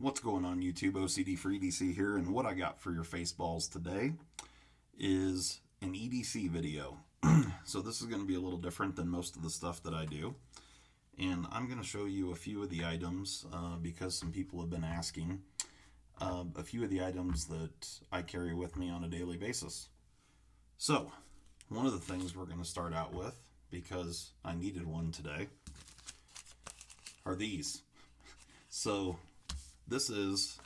What's going on YouTube? OCD-4-EDC here, and what I got for your face balls today is an EDC video. So this is going to be a little different than most of the stuff that I do, and I'm going to show you a few of the items because some people have been asking a few of the items that I carry with me on a daily basis. So one of the things we're going to start out with, because I needed one today, are these. So this is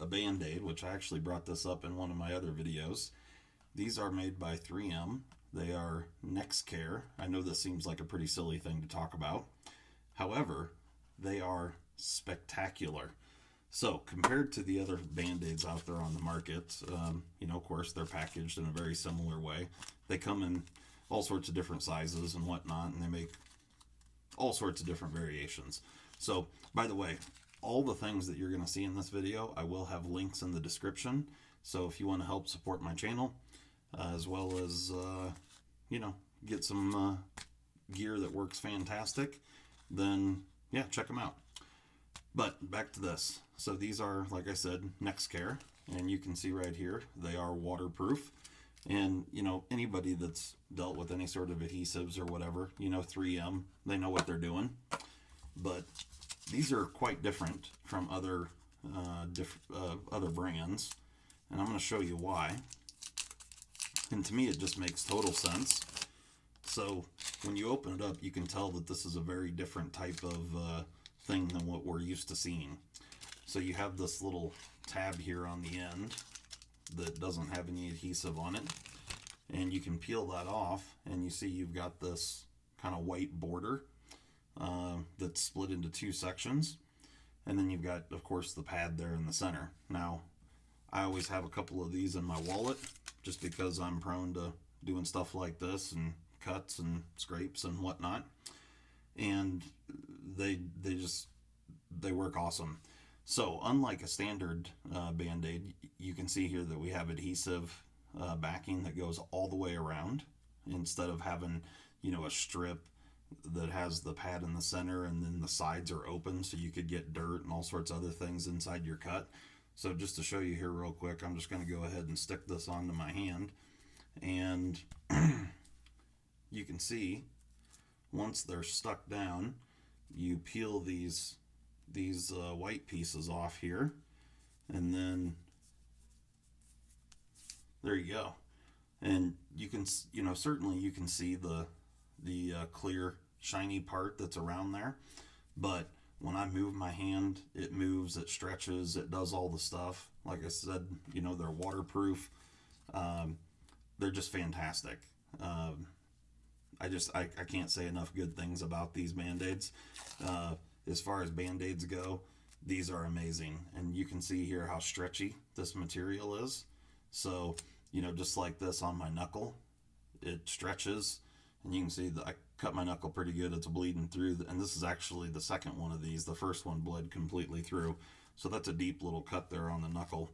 a Band-Aid, which I actually brought this up in one of my other videos. These are made by 3M. They are Nexcare. I know this seems like a pretty silly thing to talk about. However, they are spectacular. So compared to the other Band-Aids out there on the market, of course, they're packaged in a very similar way. They come in all sorts of different sizes and whatnot, and they make all sorts of different variations. So, by the way, all the things that you're going to see in this video, I will have links in the description. So if you want to help support my channel, as well as, get some gear that works fantastic, then, yeah, check them out. But back to this. So these are, like I said, Nexcare, and you can see right here, they are waterproof. And, anybody that's dealt with any sort of adhesives or whatever, 3M, they know what they're doing. But these are quite different from other brands, and I'm going to show you why. And to me, it just makes total sense. So when you open it up, you can tell that this is a very different type of thing than what we're used to seeing. So you have this little tab here on the end that doesn't have any adhesive on it, and you can peel that off, and you see you've got this kind of white border that's split into two sections, and then you've got, of course, the pad there in the center. Now, I always have a couple of these in my wallet just because I'm prone to doing stuff like this and cuts and scrapes and whatnot, and they work awesome. So unlike a standard Band-Aid, you can see here that we have adhesive backing that goes all the way around instead of having a strip that has the pad in the center and then the sides are open so you could get dirt and all sorts of other things inside your cut. So just to show you here real quick, I'm just going to go ahead and stick this onto my hand, and you can see once they're stuck down, you peel these white pieces off here, and then there you go. And you can certainly you can see the clear shiny part that's around there, but when I move my hand, it moves, it stretches, it does all the stuff. Like I said, they're waterproof. They're just fantastic. I can't say enough good things about these Band-Aids. As far as Band-Aids go, these are amazing, and you can see here how stretchy this material is. So just like this on my knuckle, it stretches, and you can see that I cut my knuckle pretty good. It's bleeding through, and this is actually the second one of these. The first one bled completely through, so that's a deep little cut there on the knuckle.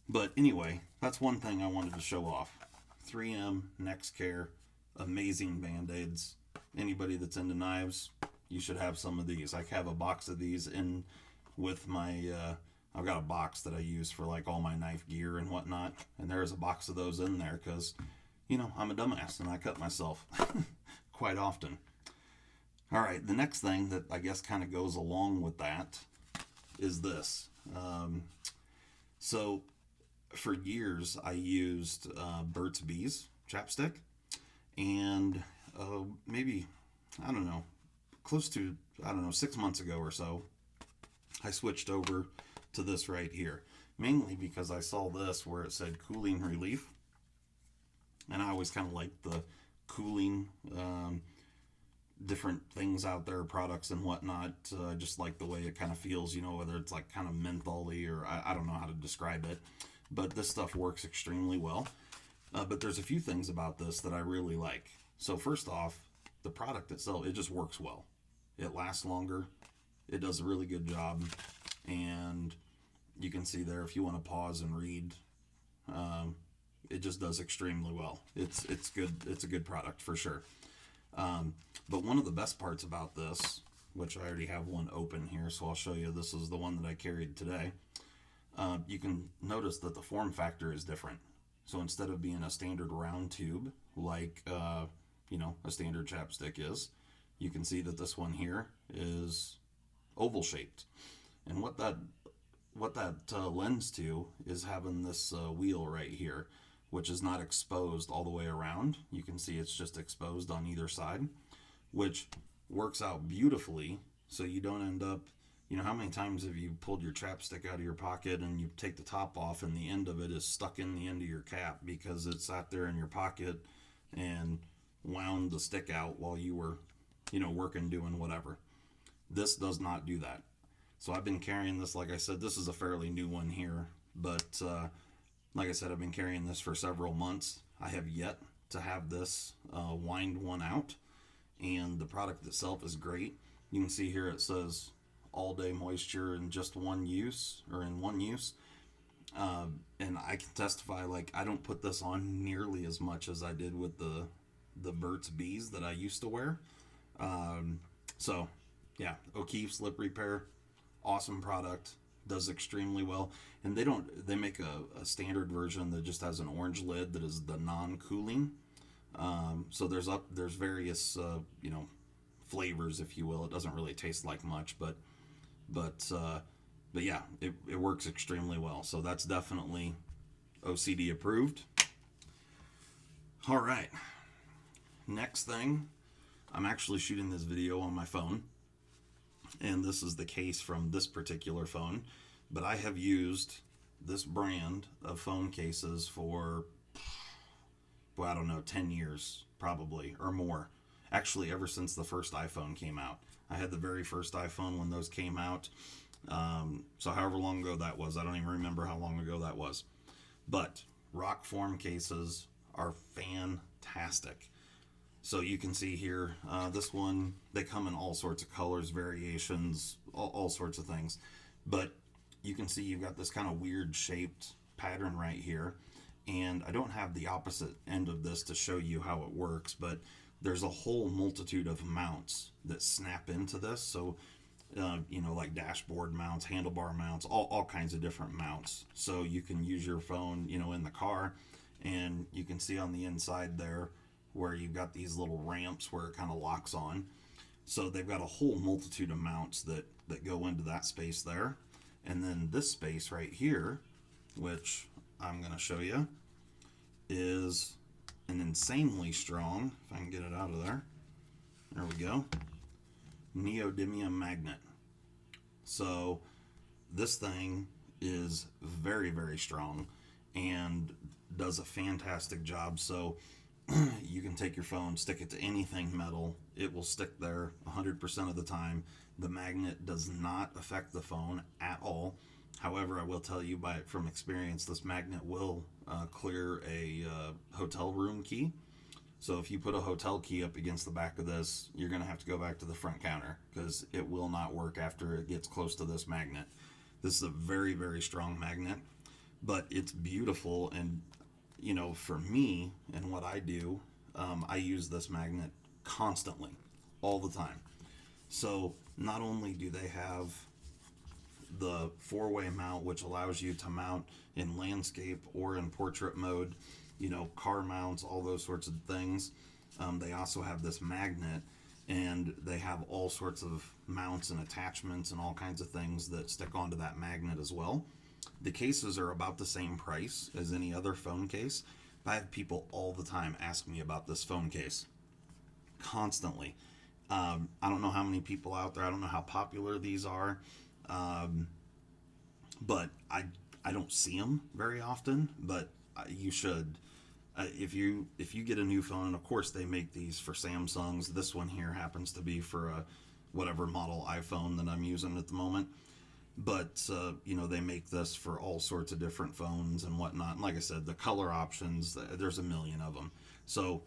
But anyway, that's one thing I wanted to show off. 3M, Nexcare, amazing Band-Aids. Anybody that's into knives, you should have some of these. I have a box of these in with my I've got a box that I use for like all my knife gear and whatnot, and there's a box of those in there because I'm a dumbass and I cut myself quite often. All right, the next thing that I guess kind of goes along with that is this. So for years I used Burt's Bees chapstick, and maybe, I don't know, close to, 6 months ago or so, I switched over to this right here, mainly because I saw this where it said cooling relief, and I always kind of liked the cooling different things out there, products and whatnot. I just like the way it kind of feels, whether it's like kind of mentholy or I don't know how to describe it, but this stuff works extremely well. But there's a few things about this that I really like. So first off, the product itself, it just works well. It lasts longer. It does a really good job. And you can see there, if you want to pause and read, it just does extremely well. It's good. It's a good product for sure. But one of the best parts about this which I already have one open here, so I'll show you. This is the one that I carried today. You can notice that the form factor is different. So instead of being a standard round tube like a standard chapstick is, you can see that this one here is oval shaped. And what that lends to is having this wheel right here, which is not exposed all the way around. You can see it's just exposed on either side, which works out beautifully, so you don't end up, how many times have you pulled your chapstick out of your pocket and you take the top off and the end of it is stuck in the end of your cap because it sat there in your pocket and wound the stick out while you were, working, doing whatever. This does not do that. So I've been carrying this, like I said, this is a fairly new one here, but like I said, I've been carrying this for several months. I have yet to have this wind one out, and the product itself is great. You can see here it says all day moisture in just one use, or in one use. And I can testify, like, I don't put this on nearly as much as I did with the Burt's Bees that I used to wear. So yeah, O'Keeffe Slip Repair, awesome product, does extremely well. And they make a standard version that just has an orange lid that is the non-cooling. So there's various flavors, if you will. It doesn't really taste like much, but yeah, it works extremely well. So that's definitely OCD approved. All right, next thing, I'm actually shooting this video on my phone, and this is the case from this particular phone, but I have used this brand of phone cases for, well, I don't know, 10 years probably, or more. Actually, ever since the first iPhone came out. I had the very first iPhone when those came out. So however long ago that was, I don't even remember how long ago that was. But Rokform cases are fantastic. So you can see here, this one, they come in all sorts of colors, variations, all sorts of things. But you can see you've got this kind of weird shaped pattern right here. And I don't have the opposite end of this to show you how it works, but there's a whole multitude of mounts that snap into this. So, like dashboard mounts, handlebar mounts, all kinds of different mounts. So you can use your phone, in the car, and you can see on the inside there where you've got these little ramps where it kind of locks on. So they've got a whole multitude of mounts that go into that space there. And then this space right here, which I'm going to show you, is an insanely strong, if I can get it out of there, there we go, neodymium magnet. So this thing is very, very strong and does a fantastic job. So you can take your phone, stick it to anything metal, it will stick there 100% of the time. The magnet does not affect the phone at all. However, I will tell you from experience, this magnet will clear a hotel room key. So if you put a hotel key up against the back of this, you're going to have to go back to the front counter because it will not work after it gets close to this magnet. This is a very, very strong magnet, but it's beautiful. And, for me and what I do, I use this magnet constantly, all the time. So not only do they have the 4-way mount, which allows you to mount in landscape or in portrait mode, car mounts, all those sorts of things. They also have this magnet, and they have all sorts of mounts and attachments and all kinds of things that stick onto that magnet as well. The cases are about the same price as any other phone case. I have people all the time ask me about this phone case. Constantly. I don't know how many people out there, I don't know how popular these are. But I don't see them very often, but you should. If you get a new phone, and of course they make these for Samsungs. This one here happens to be for a whatever model iPhone that I'm using at the moment. But they make this for all sorts of different phones and whatnot. And like I said, the color options, there's a million of them. So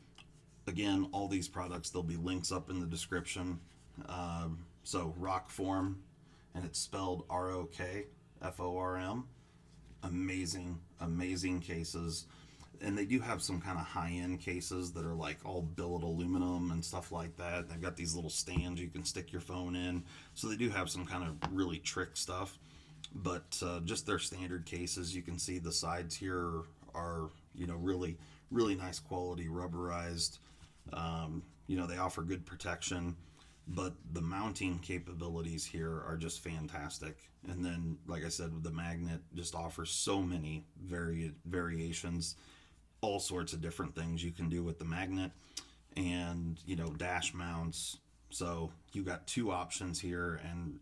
again, all these products, there'll be links up in the description. So Rokform, and it's spelled Rokform. Amazing cases. And they do have some kind of high-end cases that are like all billet aluminum and stuff like that. They've got these little stands you can stick your phone in. So they do have some kind of really trick stuff. But just their standard cases, you can see the sides here are, really, really nice quality rubberized. They offer good protection, but the mounting capabilities here are just fantastic. And then, like I said, with the magnet, just offers so many variations, all sorts of different things you can do with the magnet, and dash mounts. So you got two options here, and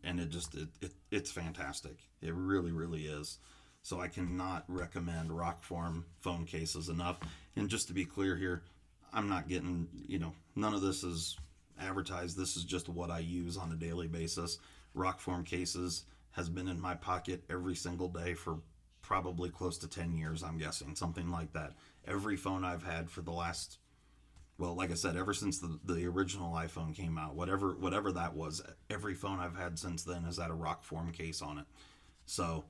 it's fantastic. It really, really is. So I cannot recommend Rokform phone cases enough. And just to be clear here, I'm not getting, none of this is advertised. This is just what I use on a daily basis. Rokform cases has been in my pocket every single day for probably close to 10 years, I'm guessing, something like that. Every phone I've had for the last, well, like I said, ever since the original iPhone came out, whatever that was, every phone I've had since then has had a Rokform case on it. So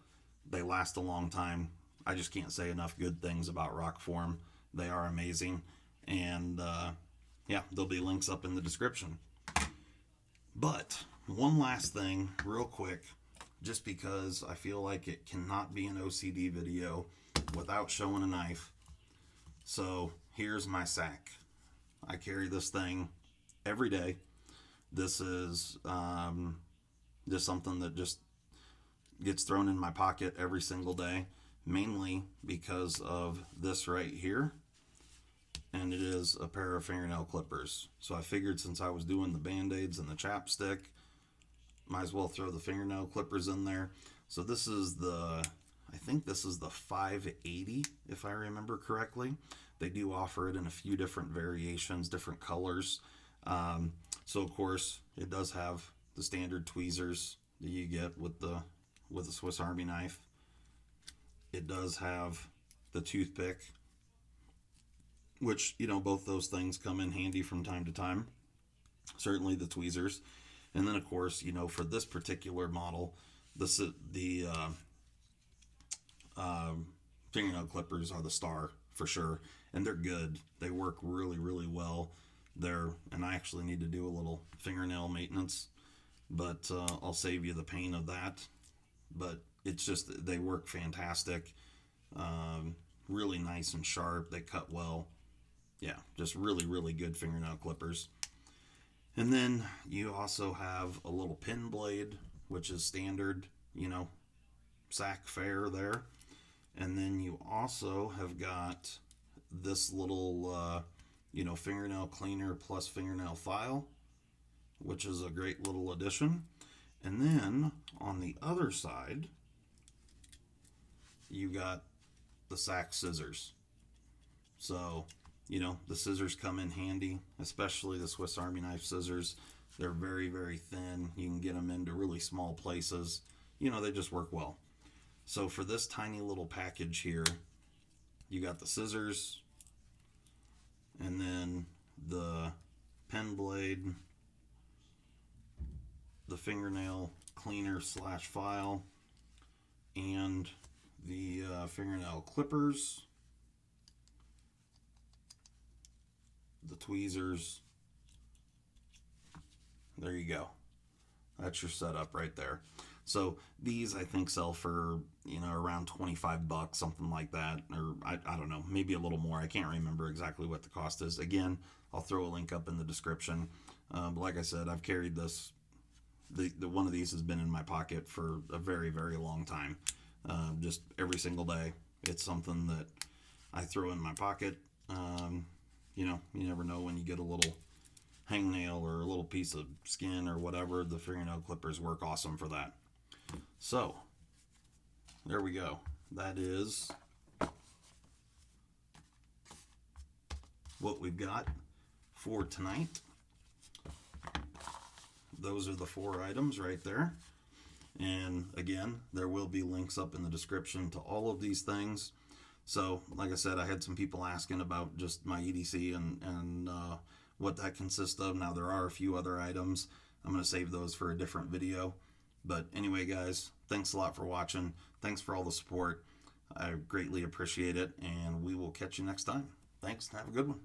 they last a long time. I just can't say enough good things about Rokform. They are amazing. And there'll be links up in the description. But one last thing, real quick, just because I feel like it cannot be an OCD video without showing a knife. So here's my sack. I carry this thing every day. This is just something that just gets thrown in my pocket every single day, mainly because of this right here. And it is a pair of fingernail clippers. So I figured since I was doing the Band-Aids and the chapstick, might as well throw the fingernail clippers in there. So this is I think this is the 580, if I remember correctly. They do offer it in a few different variations, different colors. So of course, it does have the standard tweezers that you get with the Swiss Army knife. It does have the toothpick, which, both those things come in handy from time to time. Certainly the tweezers. And then, of course, for this particular model, the fingernail clippers are the star for sure. And they're good. They work really, really well. And I actually need to do a little fingernail maintenance, but I'll save you the pain of that. But it's just, they work fantastic. Really nice and sharp. They cut well. Yeah, just really, really good fingernail clippers. And then you also have a little pin blade, which is standard, sack fare there. And then you also have got this little, fingernail cleaner plus fingernail file, which is a great little addition. And then on the other side, you got the sack scissors. So, the scissors come in handy, especially the Swiss Army knife scissors. They're very, very thin. You can get them into really small places. They just work well. So for this tiny little package here, you got the scissors, and then the pen blade, the fingernail cleaner / file, and the fingernail clippers, the tweezers. There you go. That's your setup right there. So these I think sell for around $25, something like that, or I don't know, maybe a little more. I can't remember exactly what the cost is. Again, I'll throw a link up in the description. But like I said, I've carried this. The one of these has been in my pocket for a very, very long time. Just every single day. It's something that I throw in my pocket. You never know when you get a little hangnail or a little piece of skin or whatever. The fingernail clippers work awesome for that. So, there we go. That is what we've got for tonight. Those are the 4 items right there. And again, there will be links up in the description to all of these things. So, like I said, I had some people asking about just my EDC and what that consists of. Now, there are a few other items. I'm going to save those for a different video. But anyway, guys, thanks a lot for watching. Thanks for all the support. I greatly appreciate it, and we will catch you next time. Thanks, and have a good one.